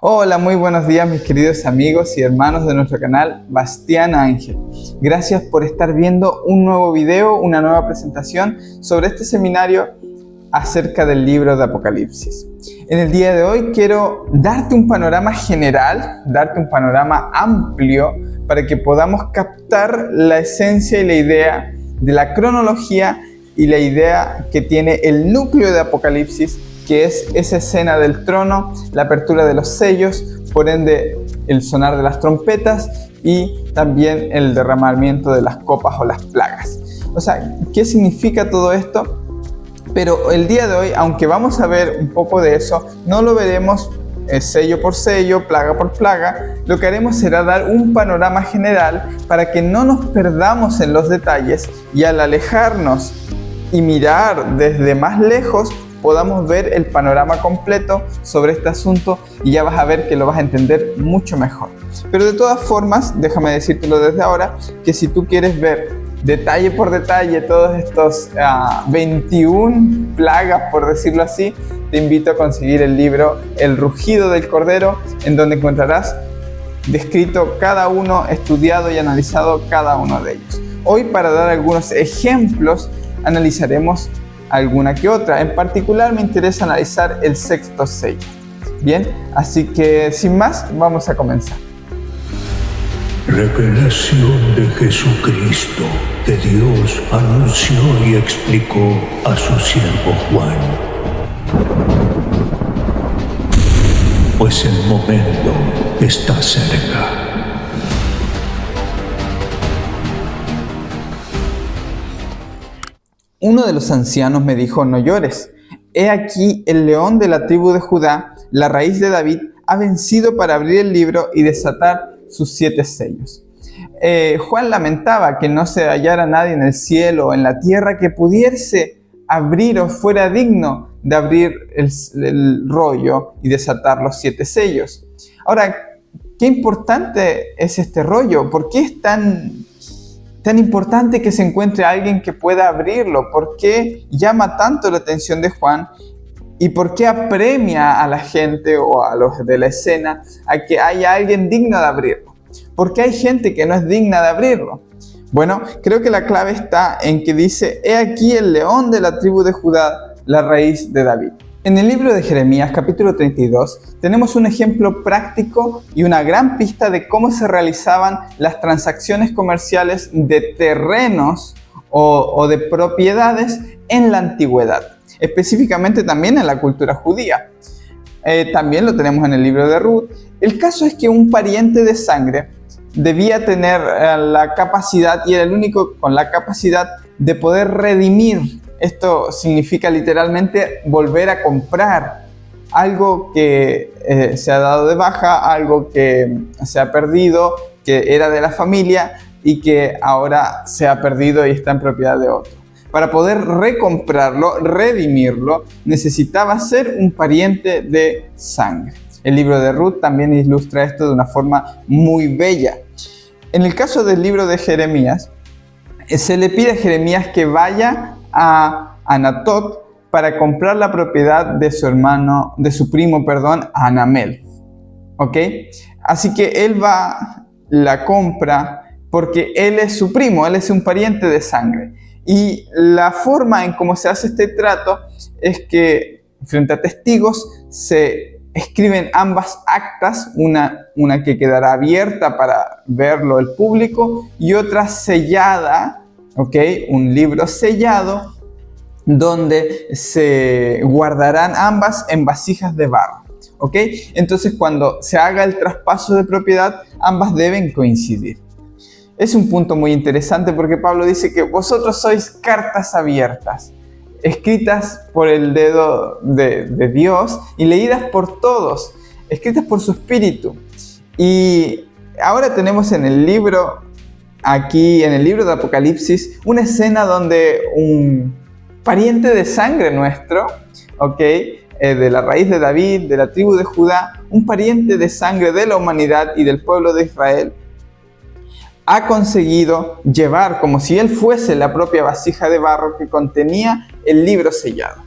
Hola, muy buenos días mis queridos amigos y hermanos de nuestro canal Bastián Ángel. Gracias por estar viendo un nuevo video, una nueva presentación sobre este seminario acerca del libro de Apocalipsis. En el día de hoy quiero darte un panorama general, darte un panorama amplio para que podamos captar la esencia y la idea de la cronología y la idea que tiene el núcleo de Apocalipsis, que es esa escena del trono, la apertura de los sellos, por ende el sonar de las trompetas y también el derramamiento de las copas o las plagas. O sea, ¿qué significa todo esto? Pero el día de hoy, aunque vamos a ver un poco de eso, no lo veremos sello por sello, plaga por plaga. Lo que haremos será dar un panorama general para que no nos perdamos en los detalles y al alejarnos y mirar desde más lejos podamos ver el panorama completo sobre este asunto y ya vas a ver que lo vas a entender mucho mejor. Pero de todas formas, déjame decírtelo desde ahora, que si tú quieres ver detalle por detalle todos estos 21 plagas, por decirlo así, te invito a conseguir el libro El rugido del cordero, en donde encontrarás descrito cada uno, estudiado y analizado cada uno de ellos. Hoy, para dar algunos ejemplos, analizaremos alguna que otra. En particular me interesa analizar el sexto sello. Bien, así que sin más, vamos a comenzar. Revelación de Jesucristo que Dios anunció y explicó a su siervo Juan. Pues el momento está cerca. Uno de los ancianos me dijo: no llores. He aquí el león de la tribu de Judá, la raíz de David, ha vencido para abrir el libro y desatar sus 7 sellos. Juan lamentaba que no se hallara nadie en el cielo o en la tierra que pudiese abrir o fuera digno de abrir el rollo y desatar los 7 sellos. Ahora, qué importante es este rollo. ¿Por qué es tan importante que se encuentre alguien que pueda abrirlo? ¿Por qué llama tanto la atención de Juan? ¿Y por qué apremia a la gente o a los de la escena a que haya alguien digno de abrirlo? ¿Por qué hay gente que no es digna de abrirlo? Bueno, creo que la clave está en que dice: he aquí el león de la tribu de Judá, la raíz de David. En el libro de Jeremías, capítulo 32, tenemos un ejemplo práctico y una gran pista de cómo se realizaban las transacciones comerciales de terrenos o de propiedades en la antigüedad, específicamente también en la cultura judía. También lo tenemos en el libro de Ruth. El caso es que un pariente de sangre debía tener la capacidad, y era el único con la capacidad de poder redimir. Esto significa literalmente volver a comprar algo que se ha dado de baja, algo que se ha perdido, que era de la familia y que ahora se ha perdido y está en propiedad de otro. Para poder recomprarlo, redimirlo, necesitaba ser un pariente de sangre. El libro de Ruth también ilustra esto de una forma muy bella. En el caso del libro de Jeremías, se le pide a Jeremías que vaya a Anatot para comprar la propiedad de su primo, Hanamel. ¿Ok? Así que él va, la compra, porque él es su primo, él es un pariente de sangre. Y la forma en cómo se hace este trato es que frente a testigos se escriben ambas actas, una que quedará abierta para verlo el público y otra sellada, ¿ok? Un libro sellado donde se guardarán ambas en vasijas de barro, ¿ok? Entonces, cuando se haga el traspaso de propiedad, ambas deben coincidir. Es un punto muy interesante porque Pablo dice que vosotros sois cartas abiertas, escritas por el dedo de Dios y leídas por todos, escritas por su Espíritu. Y ahora tenemos en el libro, aquí en el libro de Apocalipsis, una escena donde un pariente de sangre nuestro, ¿ok? De la raíz de David, de la tribu de Judá, un pariente de sangre de la humanidad y del pueblo de Israel, ha conseguido llevar como si él fuese la propia vasija de barro que contenía el libro sellado.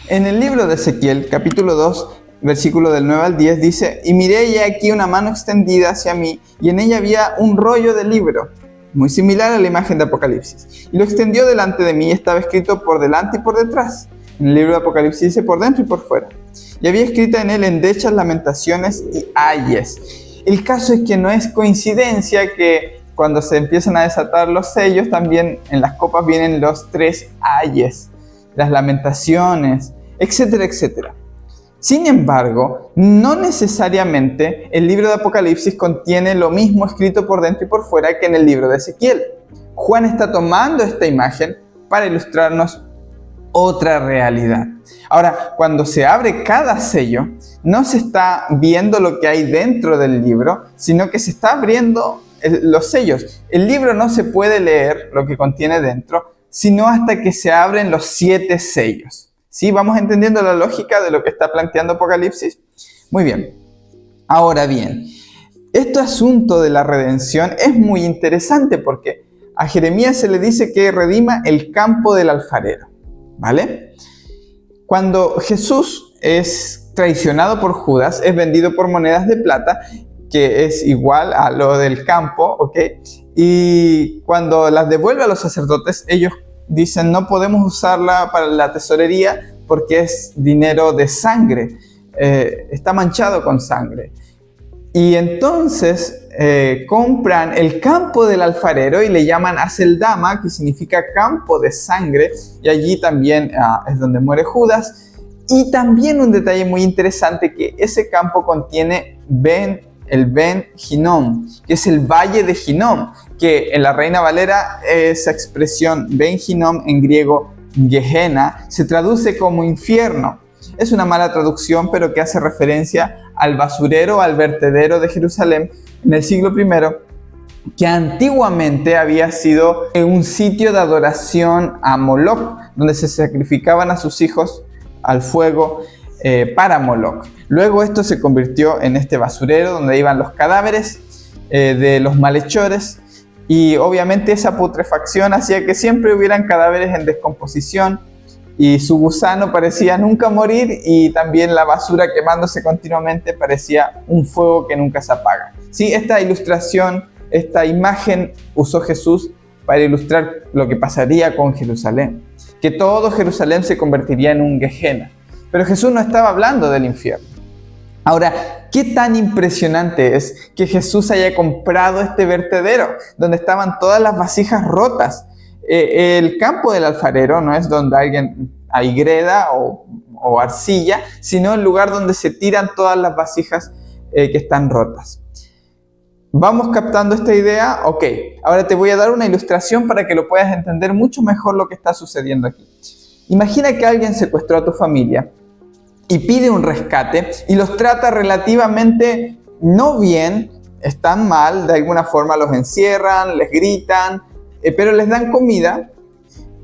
En el libro de Ezequiel, capítulo 2, versículo del 9 al 10, dice: y miré y aquí una mano extendida hacia mí, y en ella había un rollo de libro, muy similar a la imagen de Apocalipsis. Y lo extendió delante de mí, y estaba escrito por delante y por detrás. En el libro de Apocalipsis dice por dentro y por fuera. Y había escrito en él endechas, lamentaciones y ayes. El caso es que no es coincidencia que cuando se empiezan a desatar los sellos, también en las copas vienen los 3 ayes, las lamentaciones, etcétera, etcétera. Sin embargo, no necesariamente el libro de Apocalipsis contiene lo mismo escrito por dentro y por fuera que en el libro de Ezequiel. Juan está tomando esta imagen para ilustrarnos otra realidad. Ahora, cuando se abre cada sello, no se está viendo lo que hay dentro del libro, sino que se está abriendo los sellos. El libro no se puede leer lo que contiene dentro, sino hasta que se abren los 7 sellos. ¿Sí? ¿Vamos entendiendo la lógica de lo que está planteando Apocalipsis? Muy bien. Ahora bien, este asunto de la redención es muy interesante porque a Jeremías se le dice que redima el campo del alfarero, ¿vale? Cuando Jesús es traicionado por Judas, es vendido por monedas de plata, que es igual a lo del campo, ¿ok? Y cuando las devuelve a los sacerdotes, ellos dicen: no podemos usarla para la tesorería porque es dinero de sangre, está manchado con sangre. Y entonces compran el campo del alfarero y le llaman Aceldama, que significa campo de sangre, y allí también es donde muere Judas. Y también un detalle muy interesante, que ese campo contiene el Ben Hinnom, que es el valle de Hinnom, que en la Reina Valera esa expresión Ben Hinnom, en griego Gehenna, se traduce como infierno. Es una mala traducción, pero que hace referencia al basurero, al vertedero de Jerusalén en el siglo I, que antiguamente había sido un sitio de adoración a Moloch, donde se sacrificaban a sus hijos al fuego para Moloch. Luego esto se convirtió en este basurero donde iban los cadáveres de los malhechores, y obviamente esa putrefacción hacía que siempre hubieran cadáveres en descomposición, y su gusano parecía nunca morir, y también la basura quemándose continuamente parecía un fuego que nunca se apaga. Sí, esta ilustración, esta imagen usó Jesús para ilustrar lo que pasaría con Jerusalén, que todo Jerusalén se convertiría en un Gehenna. Pero Jesús no estaba hablando del infierno. Ahora, ¿qué tan impresionante es que Jesús haya comprado este vertedero donde estaban todas las vasijas rotas? El campo del alfarero no es donde alguien hay greda o arcilla, sino el lugar donde se tiran todas las vasijas que están rotas. ¿Vamos captando esta idea? Ok, ahora te voy a dar una ilustración para que lo puedas entender mucho mejor lo que está sucediendo aquí. Imagina que alguien secuestró a tu familia y pide un rescate y los trata relativamente no bien, están mal, de alguna forma los encierran, les gritan, pero les dan comida,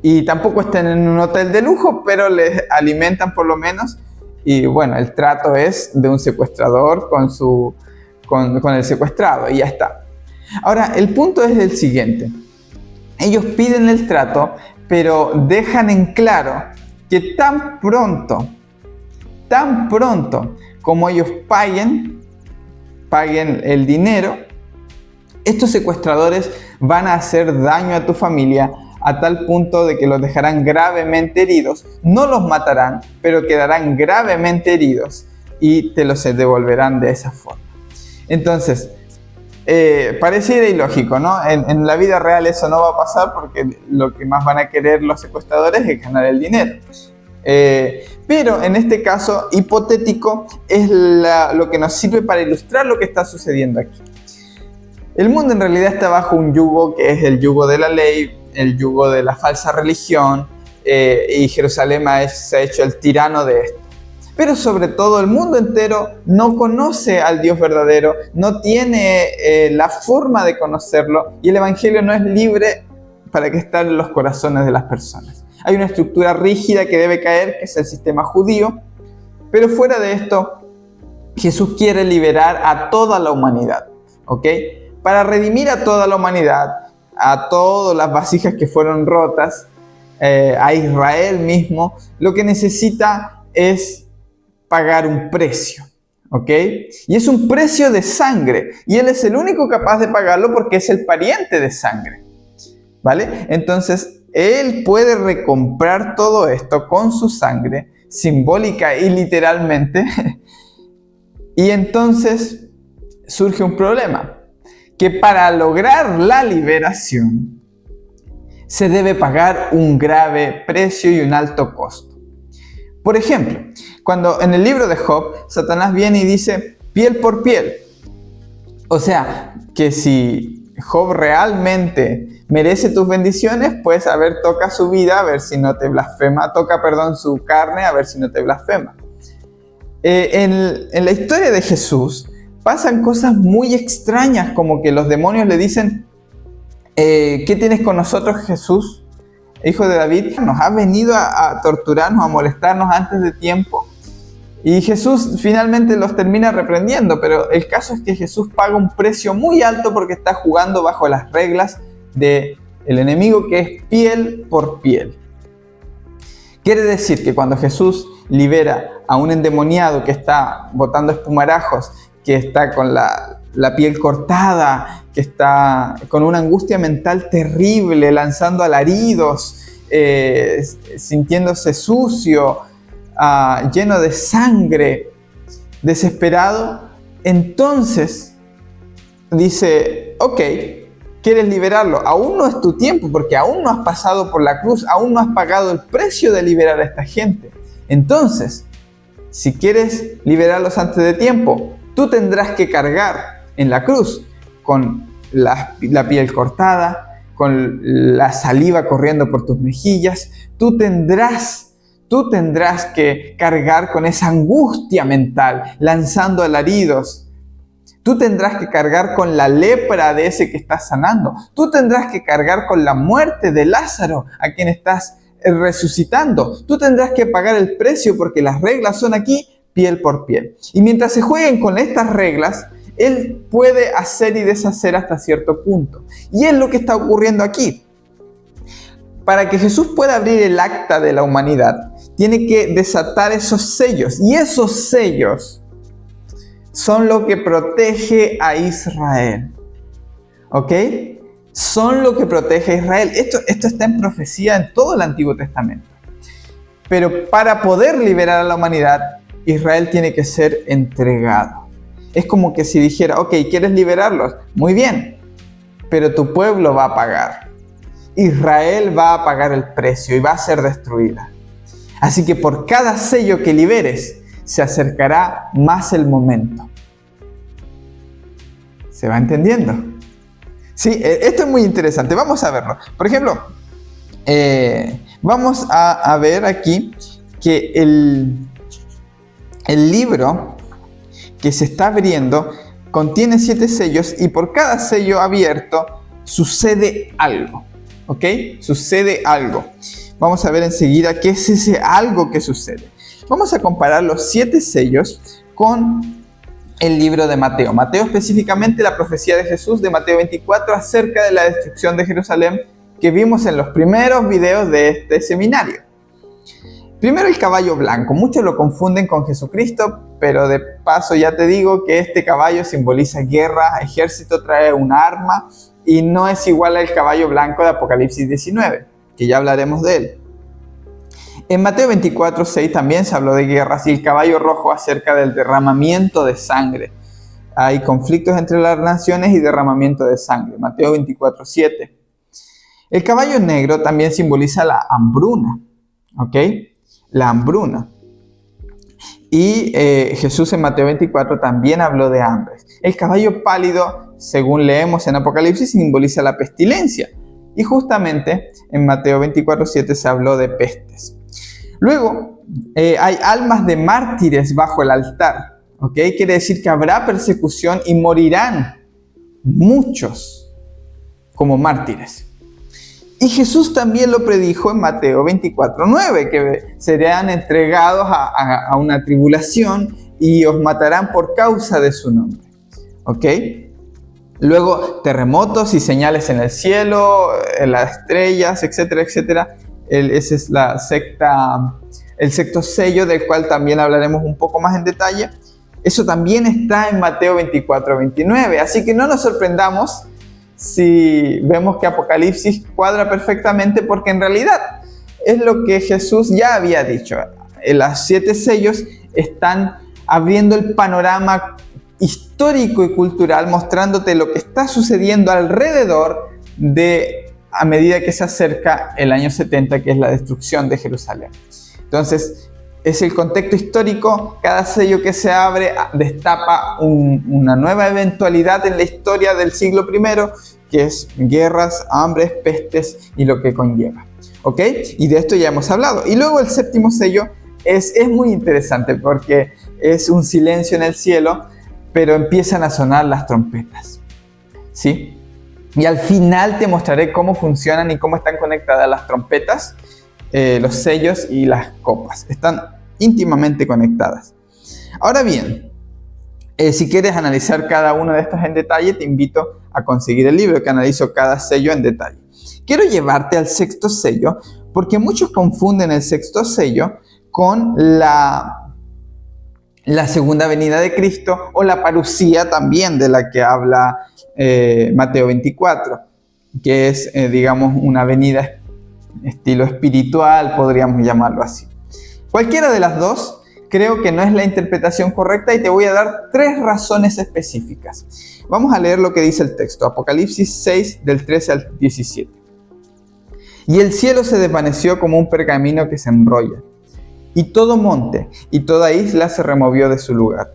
y tampoco están en un hotel de lujo, pero les alimentan por lo menos, y bueno, el trato es de un secuestrador con el secuestrado, y ya está. Ahora, el punto es el siguiente: ellos piden el trato, pero dejan en claro que tan pronto como ellos paguen el dinero, estos secuestradores van a hacer daño a tu familia a tal punto de que los dejarán gravemente heridos. No los matarán, pero quedarán gravemente heridos y te los devolverán de esa forma. Entonces, pareciera ilógico, ¿no? En la vida real eso no va a pasar, porque lo que más van a querer los secuestradores es ganar el dinero. Pero en este caso hipotético es lo que nos sirve para ilustrar lo que está sucediendo aquí. El mundo en realidad está bajo un yugo que es el yugo de la ley, el yugo de la falsa religión, y Jerusalén se ha hecho el tirano de esto. Pero sobre todo el mundo entero no conoce al Dios verdadero, no tiene la forma de conocerlo, y el Evangelio no es libre para que esté en los corazones de las personas. Hay una estructura rígida que debe caer, que es el sistema judío, pero fuera de esto, Jesús quiere liberar a toda la humanidad, ¿ok? Para redimir a toda la humanidad, a todas las vasijas que fueron rotas, a Israel mismo, lo que necesita es pagar un precio, ¿ok? Y es un precio de sangre, y Él es el único capaz de pagarlo porque es el pariente de sangre, ¿vale? Entonces, Él puede recomprar todo esto con su sangre, simbólica y literalmente, y entonces surge un problema, que para lograr la liberación se debe pagar un grave precio y un alto costo. Por ejemplo, cuando en el libro de Job, Satanás viene y dice piel por piel. O sea, que si Job realmente merece tus bendiciones, pues a ver, toca su vida, a ver si no te blasfema, su carne, a ver si no te blasfema. En la historia de Jesús pasan cosas muy extrañas, como que los demonios le dicen, ¿qué tienes con nosotros, Jesús, hijo de David? Nos has venido a torturarnos, a molestarnos antes de tiempo. Y Jesús finalmente los termina reprendiendo, pero el caso es que Jesús paga un precio muy alto porque está jugando bajo las reglas del enemigo, que es piel por piel. Quiere decir que cuando Jesús libera a un endemoniado que está botando espumarajos, que está con la piel cortada, que está con una angustia mental terrible, lanzando alaridos, sintiéndose sucio, lleno de sangre, desesperado, entonces dice, ok, ¿quieres liberarlo? Aún no es tu tiempo, porque aún no has pasado por la cruz, aún no has pagado el precio de liberar a esta gente. Entonces, si quieres liberarlos antes de tiempo, tú tendrás que cargar en la cruz con la piel cortada, con la saliva corriendo por tus mejillas. Tú tendrás que cargar con esa angustia mental, lanzando alaridos. Tú tendrás que cargar con la lepra de ese que estás sanando. Tú tendrás que cargar con la muerte de Lázaro, a quien estás resucitando. Tú tendrás que pagar el precio, porque las reglas son aquí piel por piel. Y mientras se jueguen con estas reglas, Él puede hacer y deshacer hasta cierto punto. Y es lo que está ocurriendo aquí. Para que Jesús pueda abrir el acta de la humanidad, tiene que desatar esos sellos. Y esos sellos son lo que protege a Israel. ¿Ok? Son lo que protege a Israel. Esto está en profecía en todo el Antiguo Testamento. Pero para poder liberar a la humanidad, Israel tiene que ser entregado. Es como que si dijera, ok, ¿quieres liberarlos? Muy bien, pero tu pueblo va a pagar. Israel va a pagar el precio y va a ser destruida. Así que por cada sello que liberes, se acercará más el momento. ¿Se va entendiendo? Sí, esto es muy interesante. Vamos a verlo. Por ejemplo, vamos a ver aquí que el libro que se está abriendo contiene 7 sellos, y por cada sello abierto sucede algo. ¿Ok? Sucede algo. Vamos a ver enseguida qué es ese algo que sucede. Vamos a comparar los 7 sellos con el libro de Mateo. Mateo, específicamente la profecía de Jesús de Mateo 24 acerca de la destrucción de Jerusalén, que vimos en los primeros videos de este seminario. Primero, el caballo blanco. Muchos lo confunden con Jesucristo, pero de paso ya te digo que este caballo simboliza guerra, ejército, trae un arma, y no es igual al caballo blanco de Apocalipsis 19, que ya hablaremos de él. En Mateo 24:6 también se habló de guerras, y el caballo rojo acerca del derramamiento de sangre. Hay conflictos entre las naciones y derramamiento de sangre. Mateo 24:7. El caballo negro también simboliza la hambruna, ¿ok? La hambruna. Y Jesús en Mateo 24 también habló de hambre. El caballo pálido, según leemos en Apocalipsis, simboliza la pestilencia. Y justamente en Mateo 24:7 se habló de pestes. Luego, hay almas de mártires bajo el altar. ¿Ok? Quiere decir que habrá persecución y morirán muchos como mártires. Y Jesús también lo predijo en Mateo 24:9, que serán entregados a una tribulación y os matarán por causa de su nombre. ¿Ok? Luego, terremotos y señales en el cielo, en las estrellas, etcétera, etcétera. Esa es la secta el sexto sello, del cual también hablaremos un poco más en detalle. Eso también está en Mateo 24-29, así que no nos sorprendamos si vemos que Apocalipsis cuadra perfectamente, porque en realidad es lo que Jesús ya había dicho. Los 7 sellos están abriendo el panorama histórico y cultural, mostrándote lo que está sucediendo alrededor a medida que se acerca el año 70, que es la destrucción de Jerusalén. Entonces, es el contexto histórico. Cada sello que se abre destapa una nueva eventualidad en la historia del siglo I, que es guerras, hambres, pestes y lo que conlleva. ¿Ok? Y de esto ya hemos hablado. Y luego el séptimo sello es muy interesante, porque es un silencio en el cielo, pero empiezan a sonar las trompetas. ¿Sí? Y al final te mostraré cómo funcionan y cómo están conectadas las trompetas, los sellos y las copas. Están íntimamente conectadas. Ahora bien, si quieres analizar cada uno de estos en detalle, te invito a conseguir el libro que analizo cada sello en detalle. Quiero llevarte al sexto sello, porque muchos confunden el sexto sello con la segunda venida de Cristo, o la parusía también, de la que habla Mateo 24, que es, digamos, una venida estilo espiritual, podríamos llamarlo así. Cualquiera de las dos creo que no es la interpretación correcta, y te voy a dar 3 razones específicas. Vamos a leer lo que dice el texto, Apocalipsis 6, del 13 al 17. Y el cielo se desvaneció como un pergamino que se enrolla, y todo monte y toda isla se removió de su lugar.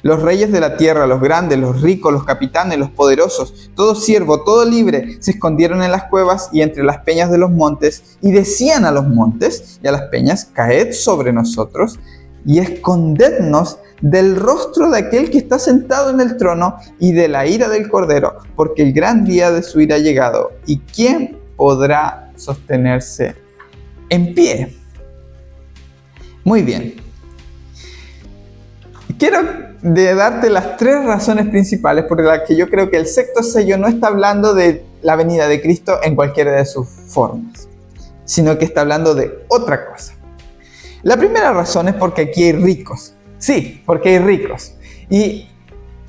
Los reyes de la tierra, los grandes, los ricos, los capitanes, los poderosos, todo siervo, todo libre, se escondieron en las cuevas y entre las peñas de los montes, y decían a los montes y a las peñas: caed sobre nosotros y escondednos del rostro de aquel que está sentado en el trono y de la ira del Cordero, porque el gran día de su ira ha llegado, y ¿quién podrá sostenerse en pie? Muy bien. Quiero darte las 3 razones principales por las que yo creo que el sexto sello no está hablando de la venida de Cristo en cualquiera de sus formas, sino que está hablando de otra cosa. La primera razón es porque aquí hay ricos. Sí, porque hay ricos. Y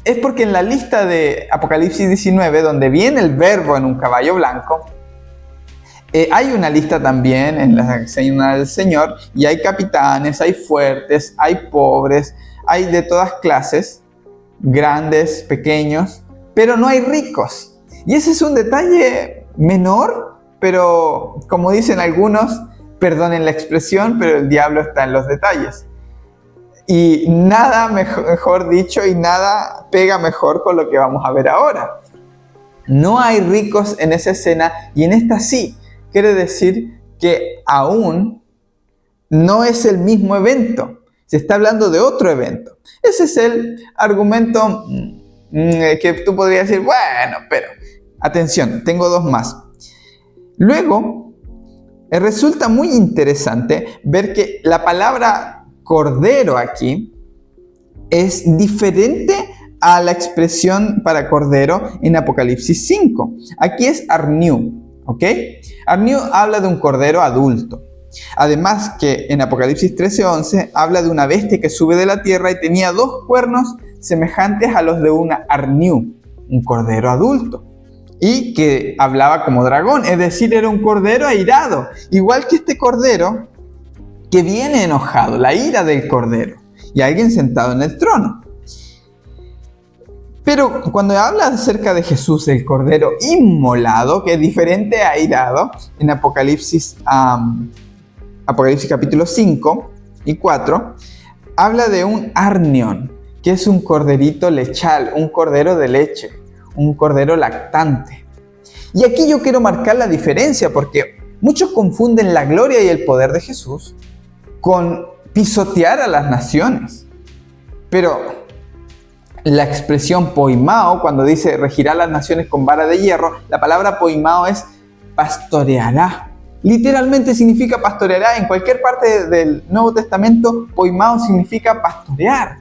es porque en la lista de Apocalipsis 19, donde viene el verbo en un caballo blanco, hay una lista también en la Cena del Señor, y hay capitanes, hay fuertes, hay pobres, hay de todas clases, grandes, pequeños, pero no hay ricos. Y ese es un detalle menor, pero como dicen algunos, perdonen la expresión, pero el diablo está en los detalles. Y nada mejor dicho, y nada pega mejor con lo que vamos a ver ahora. No hay ricos en esa escena, y en esta sí. Quiere decir que aún no es el mismo evento. Se está hablando de otro evento. Ese es el argumento que tú podrías decir, bueno, pero atención, tengo 2 más. Luego, resulta muy interesante ver que la palabra cordero aquí es diferente a la expresión para cordero en Apocalipsis 5. Aquí es arniu, ¿ok? Arniu habla de un cordero adulto. Además que en Apocalipsis 13:11 habla de una bestia que sube de la tierra y tenía 2 cuernos semejantes a los de una arniu, un cordero adulto, y que hablaba como dragón, es decir, era un cordero airado, igual que este cordero que viene enojado, la ira del cordero, y alguien sentado en el trono. Pero cuando habla acerca de Jesús, el cordero inmolado, que es diferente a airado, en Apocalipsis capítulo 5 y 4, habla de un arnión, que es un corderito lechal, un cordero de leche, un cordero lactante. Y aquí yo quiero marcar la diferencia, porque muchos confunden la gloria y el poder de Jesús con pisotear a las naciones. Pero la expresión poimao, cuando dice regirá las naciones con vara de hierro, la palabra poimao es pastoreará. Literalmente significa pastoreará. En cualquier parte del Nuevo Testamento, poimao significa pastorear.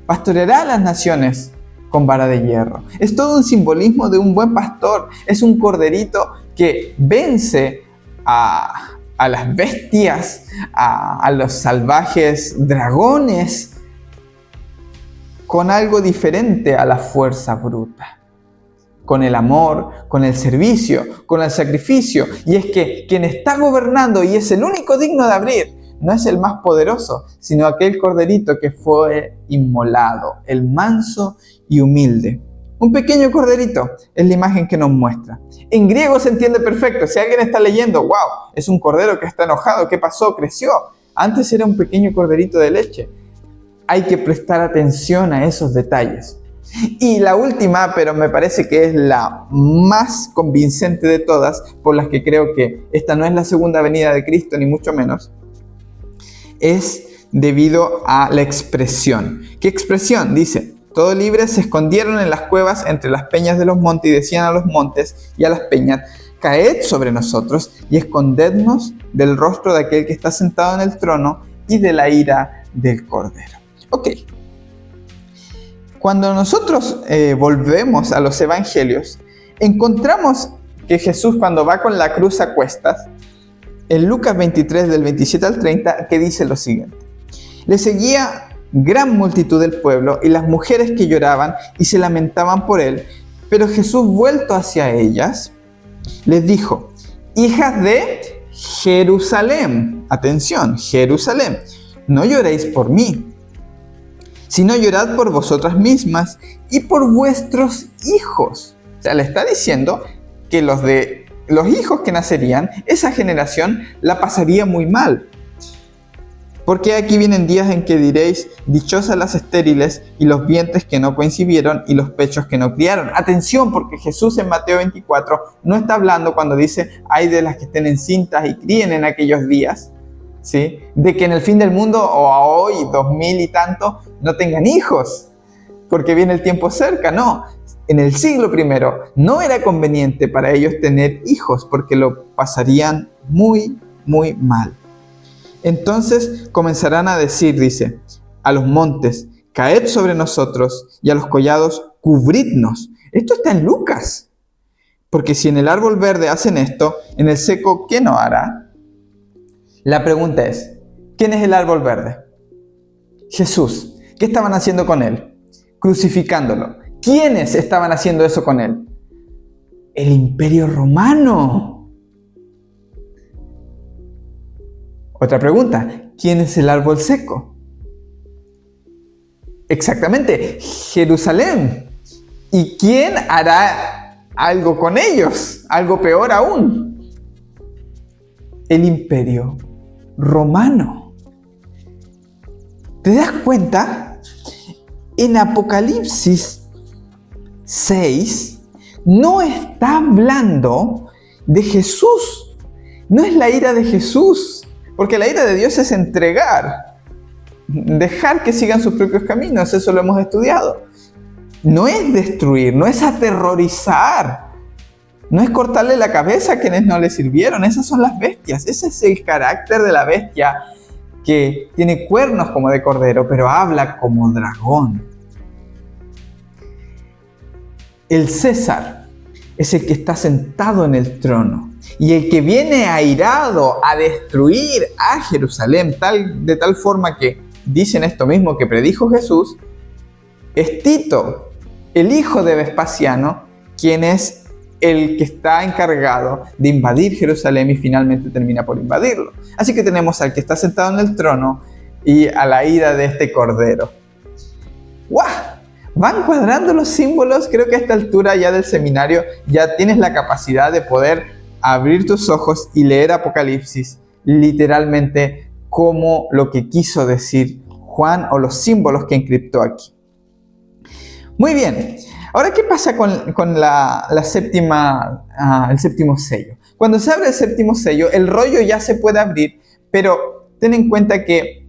Pastoreará a las naciones con vara de hierro. Es todo un simbolismo de un buen pastor. Es un corderito que vence a las bestias, a los salvajes dragones, con algo diferente a la fuerza bruta, con el amor, con el servicio, con el sacrificio. Y es que quien está gobernando y es el único digno de abrir, no es el más poderoso, sino aquel corderito que fue inmolado, el manso y humilde. Un pequeño corderito es la imagen que nos muestra. En griego se entiende perfecto. Si alguien está leyendo, wow, es un cordero que está enojado, ¿qué pasó? Creció. Antes era un pequeño corderito de leche. Hay que prestar atención a esos detalles. Y la última, pero me parece que es la más convincente de todas, por las que creo que esta no es la segunda venida de Cristo, ni mucho menos, es debido a la expresión. ¿Qué expresión? Dice: todos libres se escondieron en las cuevas entre las peñas de los montes y decían a los montes y a las peñas: caed sobre nosotros y escondednos del rostro de aquel que está sentado en el trono y de la ira del Cordero. Ok. Cuando nosotros volvemos a los evangelios, encontramos que Jesús, cuando va con la cruz a cuestas, en Lucas 23 del 27 al 30, que dice lo siguiente: le seguía gran multitud del pueblo y las mujeres que lloraban y se lamentaban por él, pero Jesús, vuelto hacia ellas, les dijo: hijas de Jerusalén, atención, Jerusalén, no lloréis por mí, sino llorad por vosotras mismas y por vuestros hijos. O sea, le está diciendo que los hijos que nacerían, esa generación la pasaría muy mal. Porque aquí vienen días en que diréis: dichosas las estériles y los vientres que no concibieron y los pechos que no criaron. Atención, porque Jesús en Mateo 24 no está hablando cuando dice: ay de las que estén encintas y críen en aquellos días, ¿sí?, de que en el fin del mundo o a hoy 2000 y tanto no tengan hijos porque viene el tiempo cerca. No, en el siglo primero no era conveniente para ellos tener hijos porque lo pasarían muy, muy mal. Entonces comenzarán a decir, dice, a los montes: caed sobre nosotros, y a los collados: cubridnos. Esto está en Lucas. Porque si en el árbol verde hacen esto, en el seco, ¿qué no hará? La pregunta es: ¿quién es el árbol verde? Jesús. ¿Qué estaban haciendo con él? Crucificándolo. ¿Quiénes estaban haciendo eso con él? El Imperio Romano. Otra pregunta: ¿quién es el árbol seco? Exactamente, Jerusalén. ¿Y quién hará algo con ellos? Algo peor aún: el Imperio Romano. ¿Te das cuenta? En Apocalipsis 6 no está hablando de Jesús. No es la ira de Jesús. Porque la ira de Dios es entregar, dejar que sigan sus propios caminos. Eso lo hemos estudiado. No es destruir, no es aterrorizar, no es cortarle la cabeza a quienes no le sirvieron. Esas son las bestias. Ese es el carácter de la bestia, que tiene cuernos como de cordero, pero habla como dragón. El César es el que está sentado en el trono. Y el que viene airado a destruir a Jerusalén de tal forma que dicen esto mismo que predijo Jesús, es Tito, el hijo de Vespasiano, quien es el que está encargado de invadir Jerusalén y finalmente termina por invadirlo. Así que tenemos al que está sentado en el trono y a la ira de este cordero. ¡Guau! ¿Van cuadrando los símbolos? Creo que a esta altura ya del seminario ya tienes la capacidad de poder abrir tus ojos y leer Apocalipsis literalmente como lo que quiso decir Juan, o los símbolos que encriptó aquí. Muy bien, ahora ¿qué pasa con el séptimo sello? Cuando se abre el séptimo sello, el rollo ya se puede abrir, pero ten en cuenta que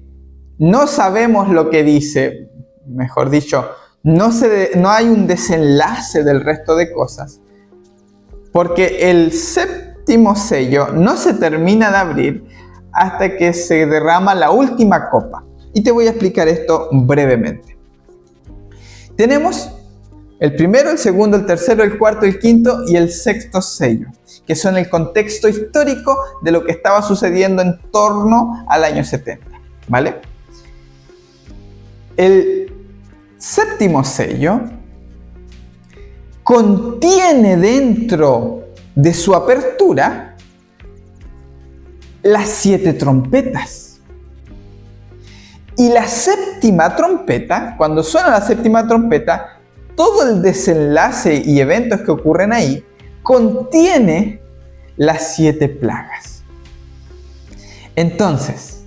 no sabemos lo que dice, mejor dicho, no hay un desenlace del resto de cosas. Porque el séptimo sello no se termina de abrir hasta que se derrama la última copa. Y te voy a explicar esto brevemente. Tenemos El primero, el segundo, el tercero, el cuarto, el quinto y el sexto sello, que son el contexto histórico de lo que estaba sucediendo en torno al año 70, ¿vale? El séptimo sello contiene dentro de su apertura las 7 trompetas. Y la séptima trompeta, cuando suena la séptima trompeta, todo el desenlace y eventos que ocurren ahí contiene las 7 plagas. Entonces,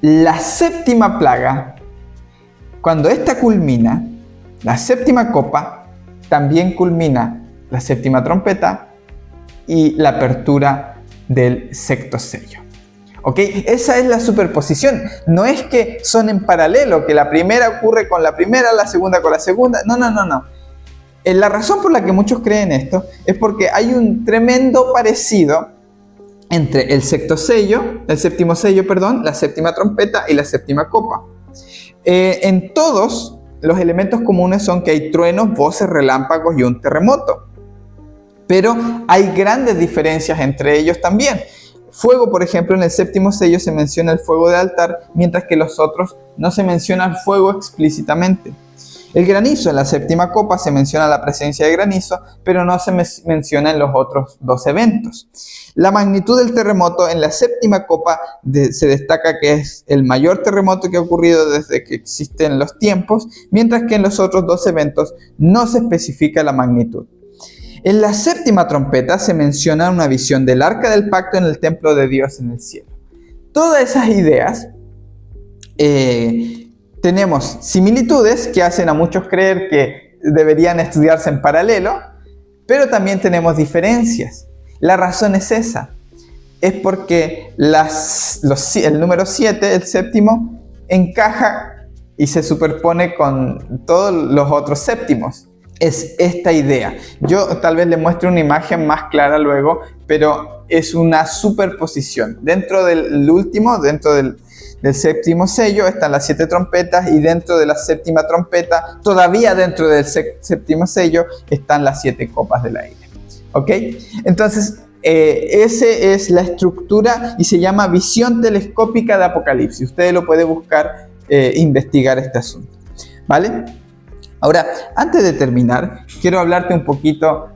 la séptima plaga, cuando esta culmina, la séptima copa, también culmina la séptima trompeta y la apertura del sexto sello. ¿Ok? Esa es la superposición. No es que son en paralelo, que la primera ocurre con la primera, la segunda con la segunda. No. La razón por la que muchos creen esto es porque hay un tremendo parecido entre el séptimo sello, la séptima trompeta y la séptima copa. En todos, los elementos comunes son que hay truenos, voces, relámpagos y un terremoto. Pero hay grandes diferencias entre ellos también. Fuego, por ejemplo, en el séptimo sello se menciona el fuego de altar, mientras que los otros no se menciona el fuego explícitamente. El granizo, en la séptima copa se menciona la presencia de granizo, pero no se menciona en los otros 2 eventos. La magnitud del terremoto en la séptima copa se destaca que es el mayor terremoto que ha ocurrido desde que existen los tiempos, mientras que en los otros 2 eventos no se especifica la magnitud. En la séptima trompeta se menciona una visión del arca del pacto en el templo de Dios en el cielo. Todas esas ideas tenemos similitudes que hacen a muchos creer que deberían estudiarse en paralelo, pero también tenemos diferencias. La razón es esa. Es porque el número 7, el séptimo, encaja y se superpone con todos los otros séptimos. Es esta idea. Yo tal vez le muestre una imagen más clara luego, pero es una superposición. Dentro del último, dentro del séptimo sello, están las 7 trompetas, y dentro de la séptima trompeta, todavía dentro del séptimo sello, están las 7 copas del aire. ¿Ok? Entonces, esa es la estructura y se llama visión telescópica de Apocalipsis. Usted lo puede buscar, investigar este asunto. ¿Vale? Ahora, antes de terminar, quiero hablarte un poquito,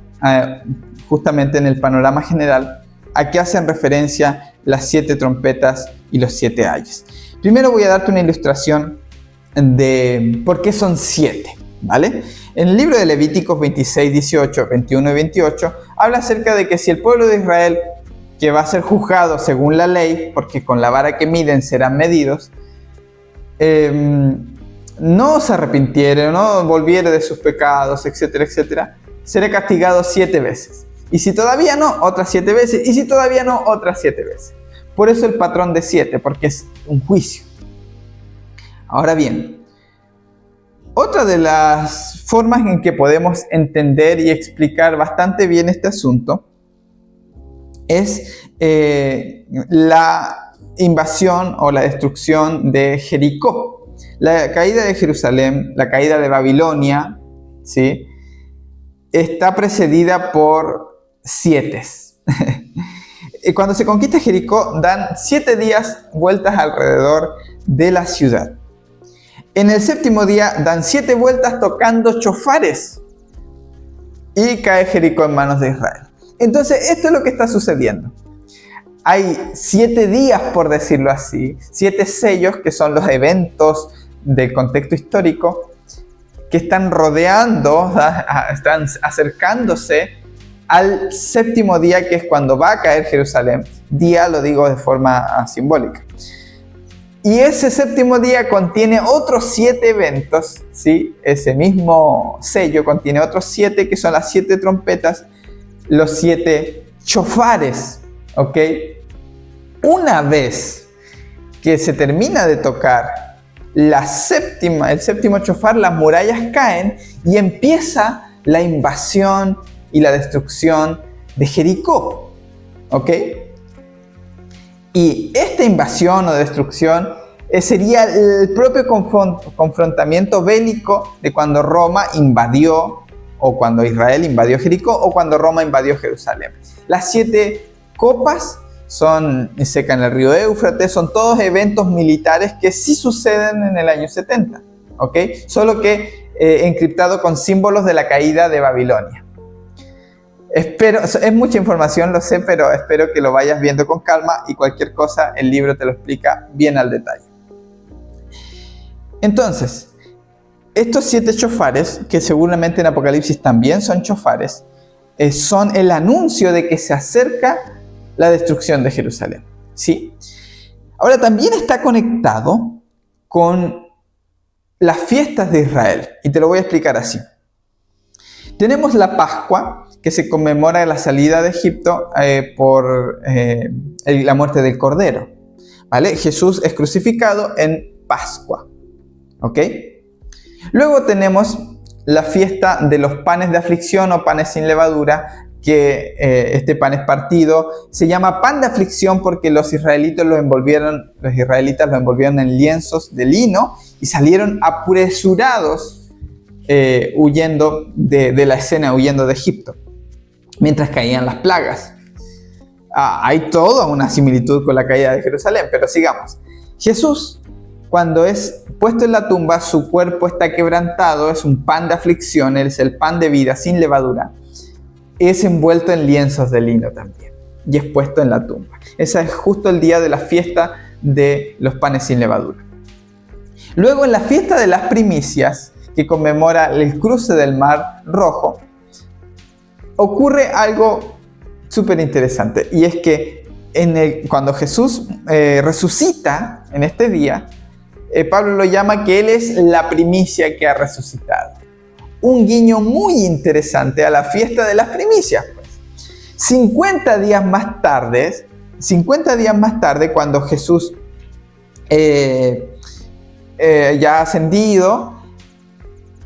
justamente en el panorama general, a qué hacen referencia las 7 trompetas y los 7 ayes. Primero voy a darte una ilustración de por qué son 7, ¿vale? En el libro de Levíticos 26, 18, 21 y 28, habla acerca de que si el pueblo de Israel, que va a ser juzgado según la ley, porque con la vara que miden serán medidos, no se arrepintiere, no volviere de sus pecados, etcétera, etcétera, seré castigado 7 veces. Y si todavía no, otras 7 veces. Y si todavía no, otras 7 veces. Por eso el patrón de 7, porque es un juicio. Ahora bien, otra de las formas en que podemos entender y explicar bastante bien este asunto es la invasión o la destrucción de Jericó. La caída de Jerusalén, la caída de Babilonia, ¿sí?, está precedida por 7. Cuando se conquista Jericó, dan 7 días vueltas alrededor de la ciudad. En el séptimo día dan 7 vueltas tocando chofares y cae Jericó en manos de Israel. Entonces, esto es lo que está sucediendo. Hay 7 días, por decirlo así, 7 sellos, que son los eventos del contexto histórico, que están rodeando, están acercándose al séptimo día, que es cuando va a caer Jerusalén. Día lo digo de forma simbólica. Y ese séptimo día contiene otros 7 eventos, ¿sí? Ese mismo sello contiene otros 7, que son las 7 trompetas, los 7 chofares, ¿ok? Una vez que se termina de tocar el séptimo chofar, las murallas caen y empieza la invasión y la destrucción de Jericó, ¿ok? Y esta invasión o destrucción sería el propio confrontamiento bélico de cuando Roma invadió, o cuando Israel invadió Jericó, o cuando Roma invadió Jerusalén. Las 7 copas son seca en el río Éufrates, son todos eventos militares que sí suceden en el año 70, ¿ok? Solo que encriptado con símbolos de la caída de Babilonia. Espero, es mucha información, lo sé, pero espero que lo vayas viendo con calma y cualquier cosa el libro te lo explica bien al detalle. Entonces, estos 7 shofares, que seguramente en Apocalipsis también son shofares, son el anuncio de que se acerca la destrucción de Jerusalén, ¿sí? Ahora también está conectado con las fiestas de Israel, y te lo voy a explicar así. Tenemos la Pascua, que se conmemora la salida de Egipto por la muerte del Cordero, ¿vale? Jesús es crucificado en Pascua, ¿ok? Luego tenemos la fiesta de los panes de aflicción o panes sin levadura, que este pan es partido. Se llama pan de aflicción porque los israelitas lo envolvieron en lienzos de lino y salieron apresurados huyendo de la escena, huyendo de Egipto, mientras caían las plagas. Hay toda una similitud con la caída de Jerusalén, pero sigamos. Jesús, cuando es puesto en la tumba, su cuerpo está quebrantado, es un pan de aflicción, es el pan de vida sin levadura. Es envuelto en lienzos de lino también y es puesto en la tumba. Ese es justo el día de la fiesta de los panes sin levadura. Luego, en la fiesta de las primicias, que conmemora el cruce del Mar Rojo, ocurre algo súper interesante, y es que cuando Jesús resucita en este día, Pablo lo llama que Él es la primicia que ha resucitado. Un guiño muy interesante a la fiesta de las primicias. 50 días más tarde, cuando Jesús ya ascendido,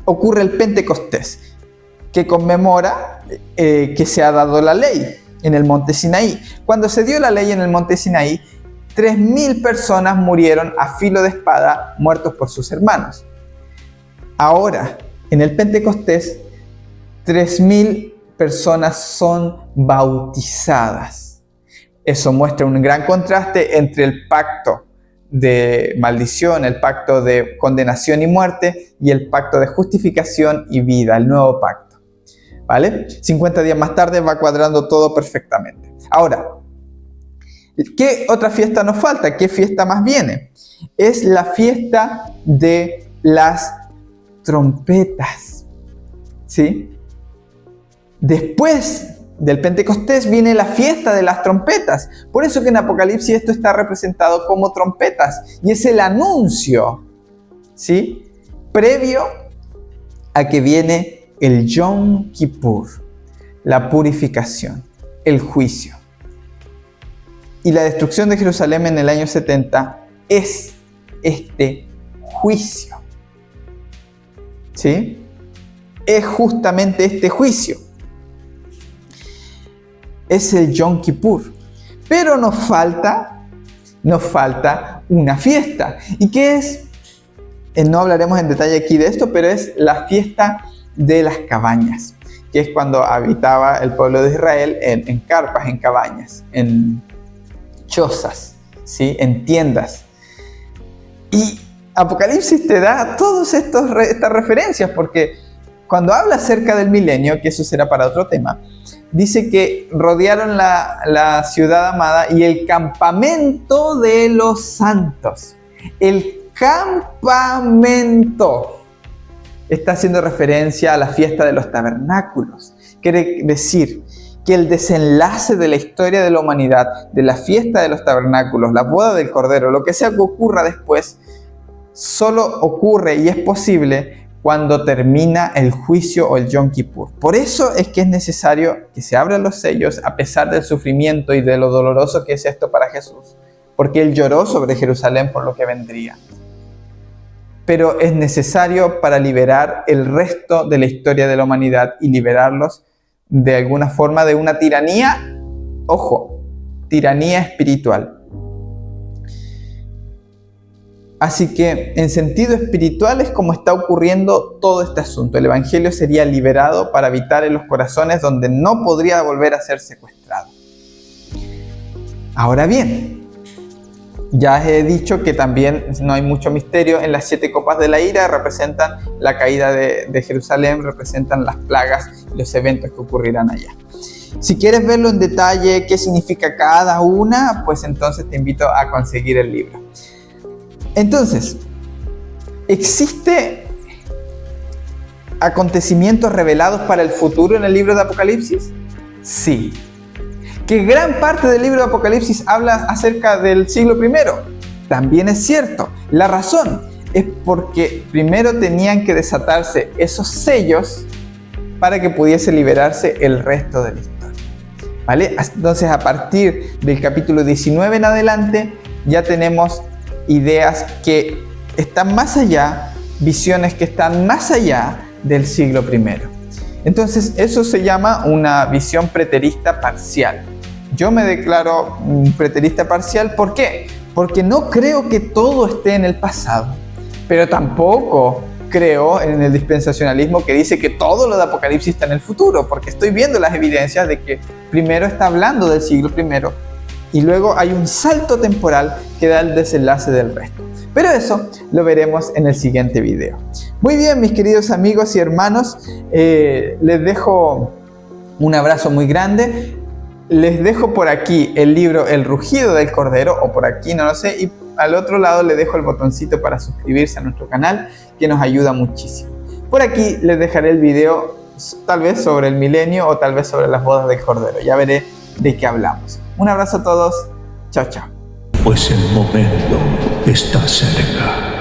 ocurre el Pentecostés, que conmemora que se ha dado la ley en el monte Sinaí. Cuando se dio la ley en el monte Sinaí, 3.000 personas murieron a filo de espada, muertos por sus hermanos. Ahora, en el Pentecostés, 3.000 personas son bautizadas. Eso muestra un gran contraste entre el pacto de maldición, el pacto de condenación y muerte, y el pacto de justificación y vida, el nuevo pacto, ¿vale? 50 días más tarde va cuadrando todo perfectamente. Ahora, ¿qué otra fiesta nos falta? ¿Qué fiesta más viene? Es la fiesta de las trompetas, ¿sí? Después del Pentecostés viene la fiesta de las trompetas. Por eso que en Apocalipsis esto está representado como trompetas. Y es el anuncio, ¿sí?, previo a que viene el Yom Kippur, la purificación, el juicio. Y la destrucción de Jerusalén en el año 70 es este juicio, ¿sí? Es justamente este juicio. Es el Yom Kippur. Pero nos falta una fiesta. ¿Y qué es? No hablaremos en detalle aquí de esto, pero es la fiesta de las cabañas, que es cuando habitaba el pueblo de Israel en carpas, en cabañas, en chozas, ¿sí?, en tiendas. Y Apocalipsis te da todas estas referencias, porque cuando habla acerca del milenio, que eso será para otro tema, dice que rodearon la ciudad amada y el campamento de los santos. El campamento está haciendo referencia a la fiesta de los tabernáculos. Quiere decir que el desenlace de la historia de la humanidad, de la fiesta de los tabernáculos, la boda del Cordero, lo que sea que ocurra después, solo ocurre y es posible cuando termina el juicio o el Yom Kippur. Por eso es que es necesario que se abran los sellos a pesar del sufrimiento y de lo doloroso que es esto para Jesús, porque Él lloró sobre Jerusalén por lo que vendría. Pero es necesario para liberar el resto de la historia de la humanidad y liberarlos de alguna forma de una tiranía, ojo, tiranía espiritual. Así que en sentido espiritual es como está ocurriendo todo este asunto. El Evangelio sería liberado para habitar en los corazones donde no podría volver a ser secuestrado. Ahora bien, ya he dicho que también no hay mucho misterio. En las 7 copas de la ira representan la caída de Jerusalén, representan las plagas y los eventos que ocurrirán allá. Si quieres verlo en detalle, qué significa cada una, pues entonces te invito a conseguir el libro. Entonces, ¿existe acontecimientos revelados para el futuro en el libro de Apocalipsis? Sí. ¿Que gran parte del libro de Apocalipsis habla acerca del siglo I? También es cierto. La razón es porque primero tenían que desatarse esos sellos para que pudiese liberarse el resto de la historia. ¿Vale? Entonces, a partir del capítulo 19 en adelante, ya tenemos ideas que están más allá, visiones que están más allá del siglo I. Entonces, eso se llama una visión preterista parcial. Yo me declaro preterista parcial, ¿por qué? Porque no creo que todo esté en el pasado, pero tampoco creo en el dispensacionalismo que dice que todo lo de Apocalipsis está en el futuro, porque estoy viendo las evidencias de que primero está hablando del siglo I y luego hay un salto temporal que da el desenlace del resto. Pero eso lo veremos en el siguiente video. Muy bien, mis queridos amigos y hermanos, les dejo un abrazo muy grande. Les dejo por aquí el libro El rugido del cordero, o por aquí, no lo sé, y al otro lado les dejo el botoncito para suscribirse a nuestro canal, que nos ayuda muchísimo. Por aquí les dejaré el video, tal vez sobre el milenio o tal vez sobre las bodas del cordero. Ya veré de qué hablamos. Un abrazo a todos. Chao, chao. Pues el momento está cerca.